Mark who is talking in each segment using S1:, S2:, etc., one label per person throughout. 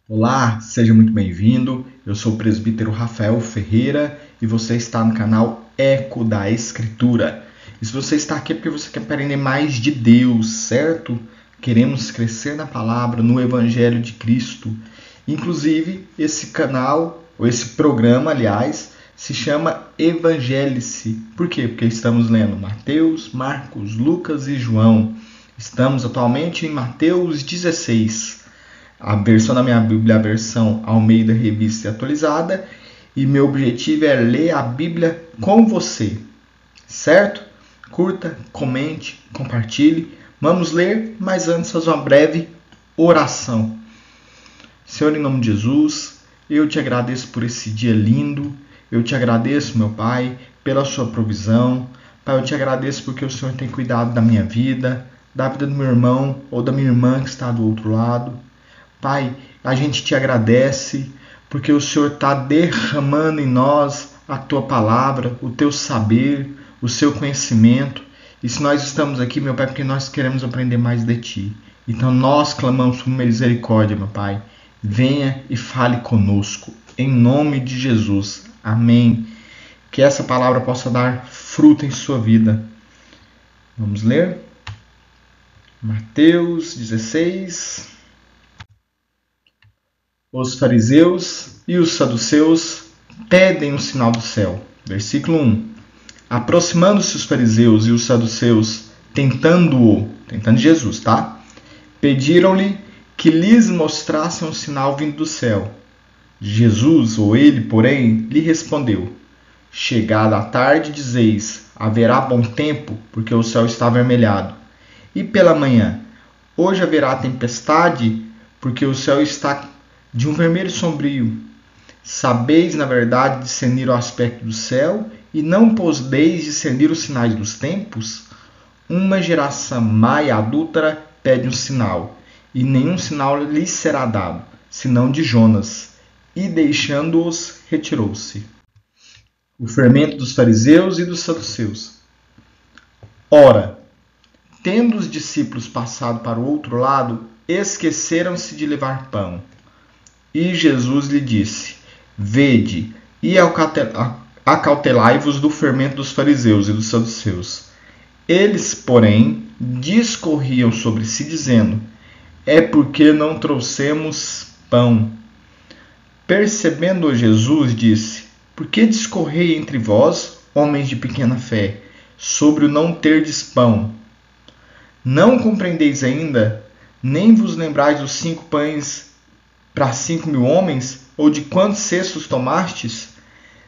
S1: Olá, seja muito bem-vindo. Eu sou o presbítero Rafael Ferreira e você está no canal Eco da Escritura. E se você está aqui é porque você quer aprender mais de Deus, certo? Queremos crescer na palavra, no Evangelho de Cristo. Inclusive, esse canal, ou esse programa, aliás, se chama Evangelice. Por quê? Porque estamos lendo Mateus, Marcos, Lucas e João. Estamos atualmente em Mateus 16. A versão da minha Bíblia é a versão Almeida Revista e Atualizada. E meu objetivo é ler a Bíblia com você, certo? Curta, comente, compartilhe. Vamos ler, mas antes fazer uma breve oração. Senhor, em nome de Jesus, eu te agradeço por esse dia lindo. Eu te agradeço, meu Pai, pela sua provisão. Pai, eu te agradeço porque o Senhor tem cuidado da minha vida, da vida do meu irmão ou da minha irmã que está do outro lado. Pai, a gente te agradece porque o Senhor está derramando em nós a tua palavra, o teu saber, o seu conhecimento. E se nós estamos aqui, meu Pai, porque nós queremos aprender mais de ti. Então nós clamamos por misericórdia, meu Pai. Venha e fale conosco, em nome de Jesus. Amém. Que essa palavra possa dar fruto em sua vida. Vamos ler? Mateus 16. Os fariseus e os saduceus pedem um sinal do céu. Versículo 1. Aproximando-se os fariseus e os saduceus, tentando Jesus, tá? Pediram-lhe que lhes mostrasse um sinal vindo do céu. Jesus, ou ele, porém, lhe respondeu: Chegada a tarde, dizeis, haverá bom tempo, porque o céu está avermelhado. E pela manhã, hoje haverá tempestade, porque o céu está de um vermelho sombrio. Sabeis, na verdade, discernir o aspecto do céu, e não podeis discernir os sinais dos tempos? Uma geração má e adúltera pede um sinal, e nenhum sinal lhe será dado, senão de Jonas. E deixando-os, retirou-se. O fermento dos fariseus e dos saduceus. Ora, tendo os discípulos passado para o outro lado, esqueceram-se de levar pão. E Jesus lhe disse: Vede e acautelai-vos do fermento dos fariseus e dos saduceus. Eles, porém, discorriam sobre si, dizendo: É porque não trouxemos pão. Percebendo Jesus, disse: Por que discorrei entre vós, homens de pequena fé, sobre o não terdes pão? Não compreendeis ainda, nem vos lembrais dos 5 pães para 5.000 homens, ou de quantos cestos tomastes?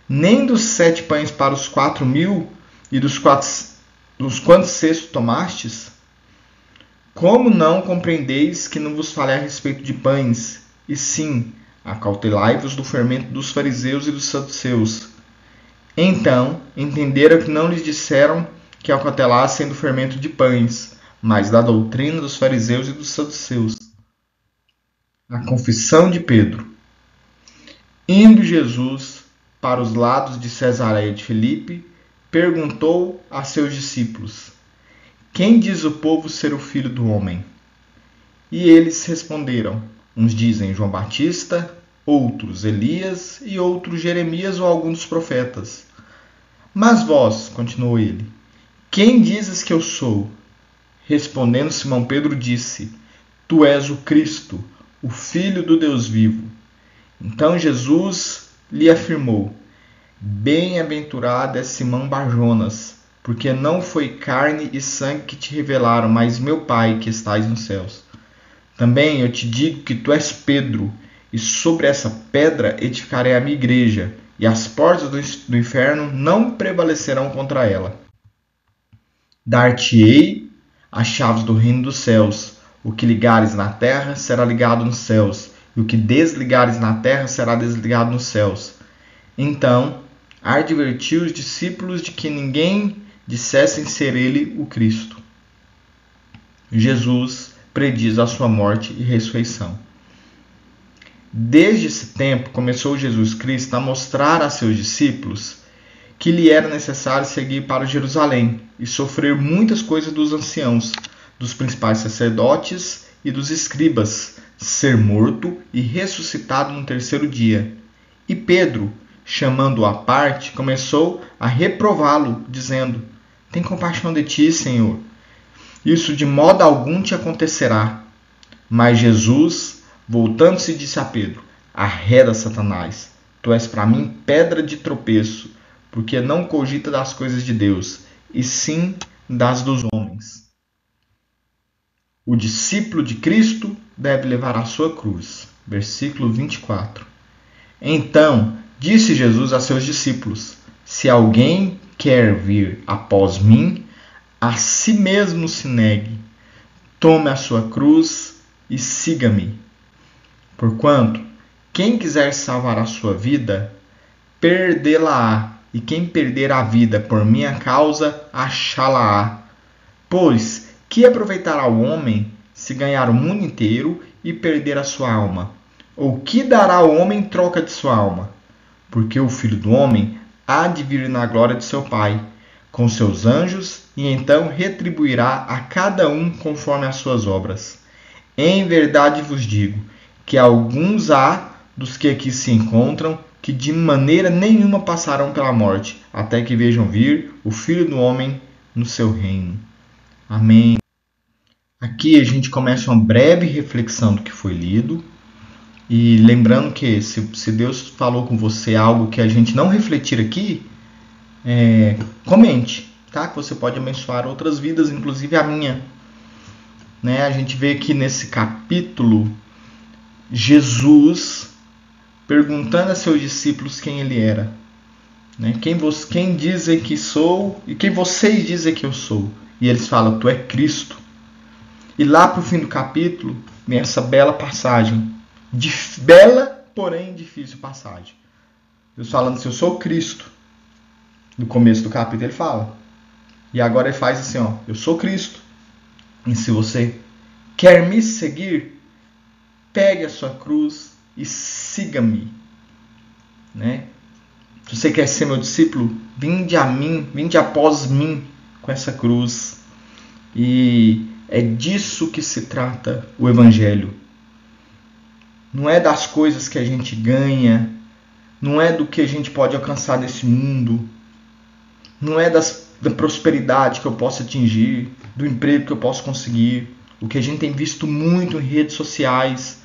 S1: Nem dos 7 pães para os 4.000, e dos quantos cestos tomastes? Como não compreendeis que não vos falei a respeito de pães? E sim, acautelai-vos do fermento dos fariseus e dos saduceus. Então entenderam que não lhes disseram que acautelassem do fermento de pães, mas da doutrina dos fariseus e dos saduceus. A confissão de Pedro. Indo Jesus para os lados de Cesareia de Filipe, perguntou a seus discípulos: Quem diz o povo ser o Filho do Homem? E eles responderam: Uns dizem João Batista, outros Elias e outros Jeremias ou algum dos profetas. Mas vós, continuou ele, quem dizes que eu sou? Respondendo Simão Pedro disse: Tu és o Cristo, o Filho do Deus vivo. Então Jesus lhe afirmou: Bem-aventurado é Simão Barjonas, porque não foi carne e sangue que te revelaram, mas meu Pai que estais nos céus. Também eu te digo que tu és Pedro, e sobre essa pedra edificarei a minha igreja, e as portas do inferno não prevalecerão contra ela. Dar-te-ei as chaves do reino dos céus. O que ligares na terra será ligado nos céus, e o que desligares na terra será desligado nos céus. Então, advertiu os discípulos de que ninguém dissessem ser ele o Cristo. Jesus prediz a sua morte e ressurreição. Desde esse tempo, começou Jesus Cristo a mostrar a seus discípulos que lhe era necessário seguir para Jerusalém e sofrer muitas coisas dos anciãos, dos principais sacerdotes e dos escribas, ser morto e ressuscitado no terceiro dia. E Pedro, chamando-o à parte, começou a reprová-lo, dizendo: tem compaixão de ti, Senhor. Isso de modo algum te acontecerá. Mas Jesus, voltando-se, disse a Pedro: arreda, Satanás, tu és para mim pedra de tropeço, porque não cogita das coisas de Deus, e sim das dos homens. O discípulo de Cristo deve levar a sua cruz. Versículo 24. Então, disse Jesus a seus discípulos: se alguém quer vir após mim, a si mesmo se negue, tome a sua cruz e siga-me. Porquanto, quem quiser salvar a sua vida, perdê-la-á, e quem perder a vida por minha causa, achá-la-á. Pois, que aproveitará o homem se ganhar o mundo inteiro e perder a sua alma? Ou que dará o homem em troca de sua alma? Porque o Filho do Homem há de vir na glória de seu Pai, com seus anjos, e então retribuirá a cada um conforme as suas obras. Em verdade vos digo que alguns há dos que aqui se encontram que de maneira nenhuma passarão pela morte, até que vejam vir o Filho do Homem no seu reino. Amém. Aqui a gente começa uma breve reflexão do que foi lido. E lembrando que se Deus falou com você algo que a gente não refletir aqui, comente, tá? Que você pode abençoar outras vidas, inclusive a minha. Né? A gente vê aqui nesse capítulo Jesus perguntando a seus discípulos quem ele era. Né? Quem dizem que sou e quem vocês dizem que eu sou. E eles falam: tu é Cristo. E lá para o fim do capítulo vem essa bela passagem. Bela, porém difícil passagem. Deus falando assim: eu sou Cristo. No começo do capítulo ele fala. E agora ele faz assim: ó, eu sou Cristo. E se você quer me seguir, pegue a sua cruz e siga-me. Né? Se você quer ser meu discípulo, vinde a mim, vinde após mim com essa cruz. E é disso que se trata o Evangelho. Não é das coisas que a gente ganha, não é do que a gente pode alcançar nesse mundo, não é da prosperidade que eu posso atingir, do emprego que eu posso conseguir. O que a gente tem visto muito em redes sociais,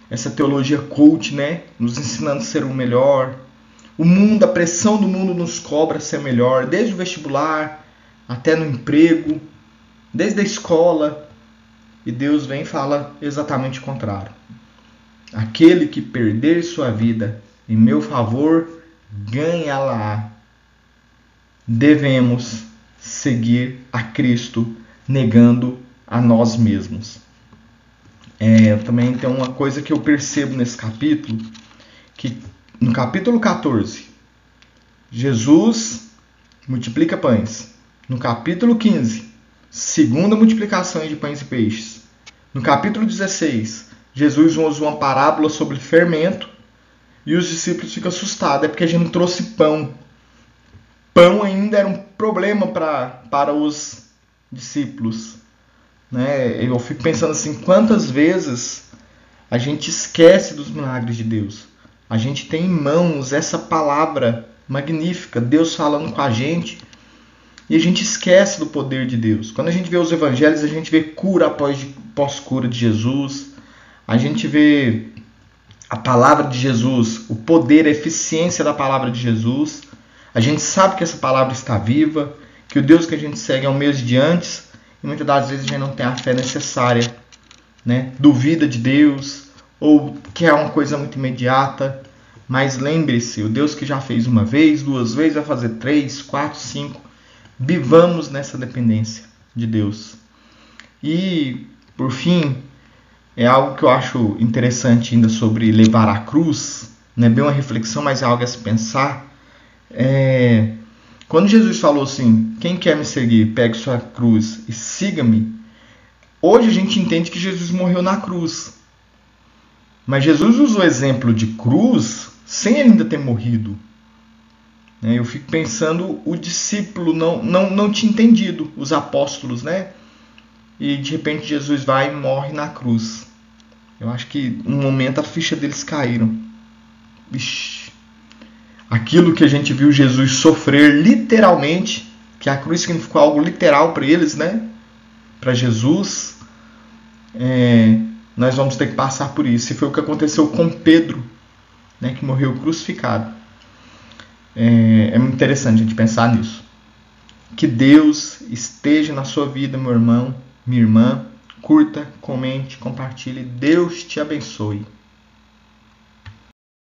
S1: essa teologia coach, né? Nos ensinando a ser o melhor. O mundo, a pressão do mundo nos cobra ser melhor, desde o vestibular até no emprego, desde a escola. E Deus vem e fala exatamente o contrário. Aquele que perder sua vida em meu favor, ganha-la. Devemos seguir a Cristo, negando a nós mesmos. Também tem uma coisa que eu percebo nesse capítulo, que no capítulo 14, Jesus multiplica pães. No capítulo 15, segunda multiplicação de pães e peixes. No capítulo 16, Jesus usa uma parábola sobre fermento e os discípulos ficam assustados. É porque a gente não trouxe pão. Pão ainda era um problema para os discípulos. Né? Eu fico pensando assim, quantas vezes a gente esquece dos milagres de Deus. A gente tem em mãos essa palavra magnífica, Deus falando com a gente, e a gente esquece do poder de Deus. Quando a gente vê os evangelhos, a gente vê cura após cura de Jesus. A gente vê a palavra de Jesus, o poder, a eficiência da palavra de Jesus. A gente sabe que essa palavra está viva, que o Deus que a gente segue é o mesmo de antes, e muitas das vezes a gente não tem a fé necessária, né? Duvida de Deus, ou quer uma coisa muito imediata. Mas lembre-se, o Deus que já fez uma vez, 2 vezes, vai fazer 3, 4, 5. Vivamos nessa dependência de Deus. E, por fim, é algo que eu acho interessante ainda sobre levar a cruz. Não é bem uma reflexão, mas é algo a se pensar. Quando Jesus falou assim, quem quer me seguir, pegue sua cruz e siga-me. Hoje a gente entende que Jesus morreu na cruz. Mas Jesus usou o exemplo de cruz sem ele ainda ter morrido. Eu fico pensando, o discípulo não tinha entendido, os apóstolos, né? E de repente Jesus vai e morre na cruz. Eu acho que um momento a ficha deles caíram. Ixi. Aquilo que a gente viu Jesus sofrer literalmente, que a cruz significou algo literal para eles, né? Para Jesus, nós vamos ter que passar por isso. E foi o que aconteceu com Pedro, né? Que morreu crucificado. É muito interessante a gente pensar nisso. Que Deus esteja na sua vida, meu irmão, minha irmã. Curta, comente, compartilhe. Deus te abençoe.